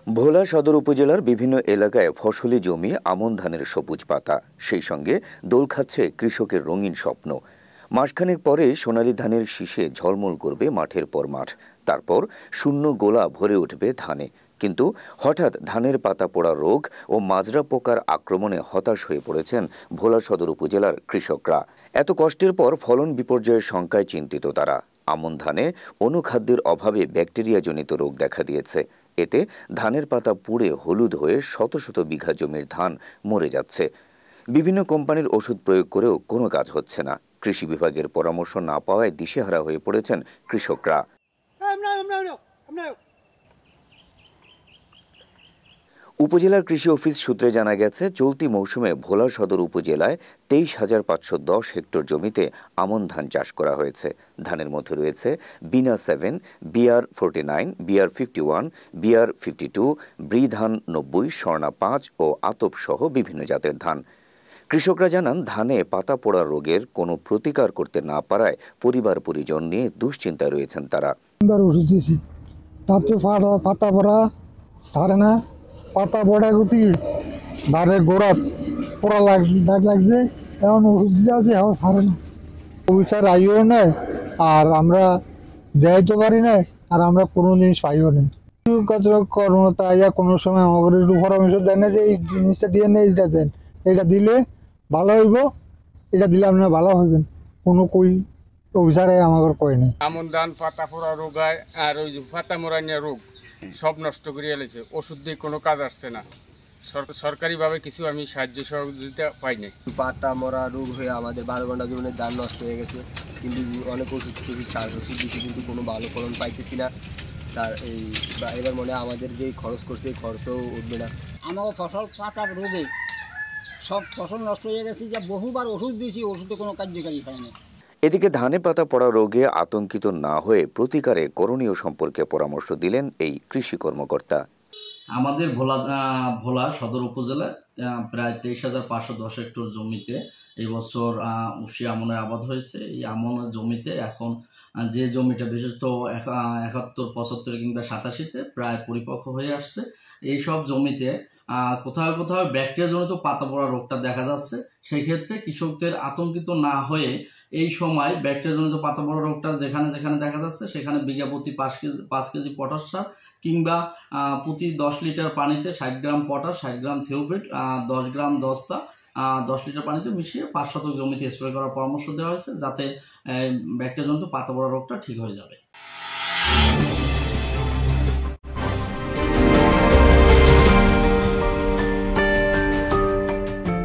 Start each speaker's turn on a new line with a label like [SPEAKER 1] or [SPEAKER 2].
[SPEAKER 1] ভোলা সদর উপজেলার বিভিন্ন এলাকায় ফসলি জমি আমন ধানের সবুজ পাতা, সেই সঙ্গে দোল খাচ্ছে কৃষকের রঙিন স্বপ্ন। মাসখানেক পরে সোনালী ধানের শীষে ঝলমল করবে মাঠের পর মাঠ, তারপর শূন্য গোলা ভরে উঠবে ধানে। কিন্তু হঠাৎ ধানের পাতা পোড়া রোগ ও মাজরা পোকার আক্রমণে হতাশ হয়ে পড়েছেন ভোলা সদর উপজেলার কৃষকরা। এত কষ্টের পর ফলন বিপর্যয়ের শঙ্কায় চিন্তিত তারা। আমন ধানে অনুখাদ্যের অভাবে ব্যাকটেরিয়াজনিত রোগ দেখা দিয়েছে। এতে ধানের পাতা পুড়ে হলুদ হয়ে শত শত বিঘা জমির ধান মরে যাচ্ছে। বিভিন্ন কোম্পানির ওষুধ প্রয়োগ করেও কোনো কাজ হচ্ছে না। কৃষি বিভাগের পরামর্শ না পাওয়ায় দিশেহারা হয়ে পড়েছেন কৃষকরা। উপজেলার কৃষি অফিস সূত্রে জানা গেছে, চলতি মৌসুমে ভোলা সদর উপজেলায় 23,510 হেক্টর জমিতে আমন ধান চাষ করা হয়েছে। ধানের মধ্যে রয়েছে বিনা 7, BR 49, BR 51, BR 52, ব্রি ধান 90, স্বর্ণা 5 ও আতপ সহ বিভিন্ন জাতের ধান। কৃষকরা জানান, ধানে পাতা পোড়া রোগের কোনো প্রতিকার করতে না পারায় পরিবার পরিজন নিয়ে দুশ্চিন্তায় রয়েছেন তারা।
[SPEAKER 2] পাতা পোড়া ছাড়ে না, পাতা পোড়া গতি ধানের গোড়া পোড়া দাগ লাগছে, এখন ওষুধ দিতে আছে, এখন ছাড়ে না। পয়সার আইও নেই, আর আমরা দেখাইতে পারি না, আর আমরা কোনো জিনিস পাইও না। কর্মতা আইয়া কোনো সময় আমাদের একটু পরামর্শ দেন না যে এই জিনিসটা দিয়ে নেই, এটা দেন, এটা দিলে ভালো হইব, এটা দিলে আপনারা ভালো হইবেন, কোনো কই অফিসারে আমাদের কয় নেই।
[SPEAKER 3] আমন ধান পাতা পোড়া রোগ হয়, আর ওই যে পাতা মোড়ানিয়া রোগ সব নষ্ট করে এলেছে। ওষুধ দিয়ে কোনো কাজ আসছে না। সরকারিভাবে কিছু আমি সাহায্য সহযোগিতা পাইনি।
[SPEAKER 4] পাতা মরা রোগ হয়ে আমাদের 12 ঘন্টা জীবনের ধান নষ্ট হয়ে গেছে। কিন্তু অনেক ওষুধ সার ওষুধ দিচ্ছি, কিন্তু কোনো ভালো ফলন পাইতেছি না। তার এবার মনে আমাদের যে খরচ করছে এই খরচও উঠবে না।
[SPEAKER 5] আমার ফসল পাতার রোগে সব ফসল নষ্ট হয়ে গেছে, যে বহুবার ওষুধ দিয়েছি, ওষুধে কোনো কার্যকারী হয়নি।
[SPEAKER 1] এদিকে ধানে পাতা পড়া রোগে আতঙ্কিত না হয়ে প্রতিকারে করণীয় সম্পর্কে পরামর্শ দিলেন এই কৃষি কর্মকর্তা।
[SPEAKER 6] আমাদের ভোলা সদর উপজেলায় প্রায় 23,510 হেক্টর জমিতে এই বছর উষি আমনের আবাদ হয়েছে। এই আমনের জমিতে এখন যে জমিটা বিশেষত 71, 75 কিংবা 87-তে প্রায় পরিপক্ক হয়ে আসছে, এই সব জমিতে কোথাও কোথাও ব্যাকটেরিয়াজনিত পাতা পোড়া রোগটা দেখা যাচ্ছে। সেই ক্ষেত্রে কৃষকদের আতঙ্কিত না হয়ে এই সময় ব্যাকটেরিয়াজনিত পাতা পোড়া রোগটা যেখানে যেখানে দেখা যাচ্ছে সেখানে বিঘা প্রতি 5 কেজি পটাশ সার কিংবা প্রতি 10 লিটার পানিতে 60 গ্রাম পটাশ, 60 গ্রাম থিওপিট, 10 গ্রাম দস্তা 10 লিটার পানিতে মিশিয়ে 5 শতক জমিতে স্প্রে করার পরামর্শ দেওয়া হয়েছে, যাতে ব্যাকটেরিয়াজনিত পাতা পোড়া রোগটা ঠিক হয়ে যাবে।